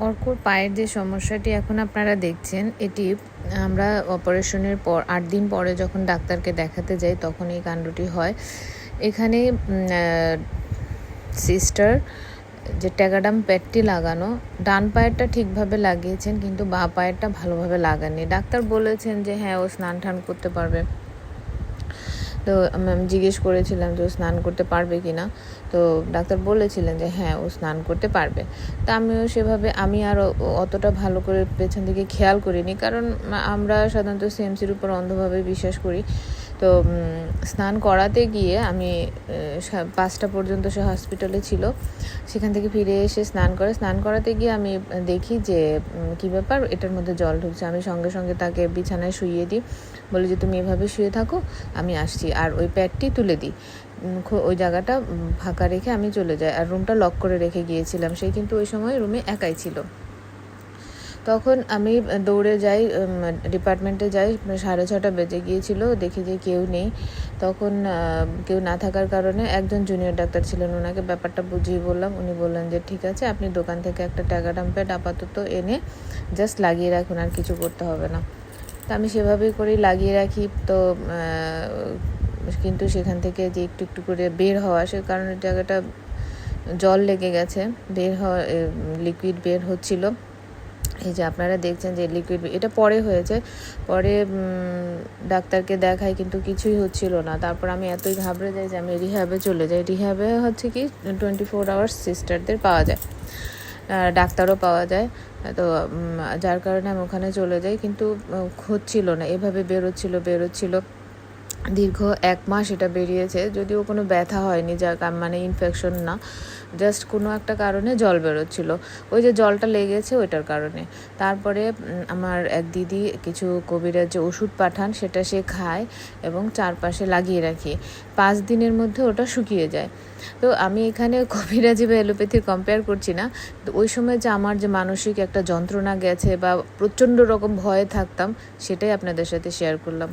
অর্কর পায়ের যে সমস্যাটি এখন আপনারা দেখছেন, এটি আমরা অপারেশনের পর ৮ দিন পরে যখন ডাক্তারকে দেখাতে যাই তখন এই কাণ্ডটি হয়। এখানে সিস্টার যে ট্যাগাডাম প্যাডটি লাগানো, ডান পায়েরটা ঠিকভাবে লাগিয়েছেন কিন্তু বাঁ পায়েরটা ভালোভাবে লাগাননি। ডাক্তার বলেছেন যে হ্যাঁ, ও স্নান টান করতে পারবে। তো আমি জিজ্ঞেস করেছিলাম যে ও স্নান করতে পারবে কি না। তো ডাক্তার বলেছিলেন যে হ্যাঁ, ও স্নান করতে পারবে। তা আমিও সেভাবে আমি আর অতটা ভালো করে পেছন দিকে খেয়াল করিনি, কারণ আমরা সাধারণত সিএমসির উপর অন্ধভাবে বিশ্বাস করি। তো স্নান করাতে গিয়ে আমি 5টা পর্যন্ত সে হসপিটালে ছিল। সেখান থেকে ফিরে এসে স্নান করাতে গিয়ে আমি দেখি যে কী ব্যাপার, এটার মধ্যে জল ঢুকছে। আমি সঙ্গে সঙ্গে তাকে বিছানায় শুইয়ে দিই, বলি যে তুমি এভাবে শুয়ে থাকো, আমি আসছি। আর ওই প্যাডটি তুলে দিই, ওই জায়গাটা ফাঁকা রেখে আমি চলে যাই। আর রুমটা লক করে রেখে গিয়েছিলাম। সে কিন্তু ওই সময় রুমে একাই ছিল। তখন আমি দৌড়ে যাই, ডিপার্টমেন্টে যাই। 6:30 বেজে গিয়েছিল, দেখি যে কেউ নেই। তখন কেউ না থাকার কারণে একজন জুনিয়র ডাক্তার ছিলেন, ওনাকে ব্যাপারটা বুঝিয়ে বললাম। উনি বললেন যে ঠিক আছে, আপনি দোকান থেকে একটা ট্যাগাডাম প্যাড আপাতত এনে জাস্ট লাগিয়ে রাখুন, আর কিছু করতে হবে না। তো আমি সেভাবেই করেই লাগিয়ে রাখি। তো কিন্তু সেখান থেকে যে একটু একটু করে বের হওয়া, সে কারণে জায়গাটা জল লেগে গেছে, বের হওয়া লিকুইড বের হচ্ছিল। এই যে আপনারা দেখছেন যে লিকুইড, এটা পরে হয়েছে। পরে ডাক্তারকে দেখাই কিন্তু কিছুই হচ্ছিল না। তারপর আমি এতই ঘাবড়ে যাই যে আমি রিহ্যাবে চলে যাই। রিহ্যাবে হচ্ছে কি 24 আওয়ার্স সিস্টারদের পাওয়া যায়, ডাক্তারও পাওয়া যায়। তো যার কারণে আমি ওখানে চলে যাই, কিন্তু হচ্ছিল না, এভাবে বেরোচ্ছিল। দীর্ঘ 1 মাস এটা বেরিয়েছে, যদিও কোনো ব্যথা হয়নি, যার মানে ইনফেকশন না, জাস্ট কোনো একটা কারণে জল বেরোচ্ছিল। ওই যে জলটা লেগেছে ওইটার কারণে। তারপরে আমার এক দিদি কিছু কবিরাজ যে ওষুধ পাঠান, সেটা সে খায় এবং চারপাশে লাগিয়ে রাখি। 5 দিনের মধ্যে ওটা শুকিয়ে যায়। তো আমি এখানে কবিরাজি বা অ্যালোপ্যাথি কম্পেয়ার করছি না। তো ওই সময় যে আমার যে মানসিক একটা যন্ত্রণা গেছে বা প্রচণ্ড রকম ভয়ে থাকতাম, সেটাই আপনাদের সাথে শেয়ার করলাম।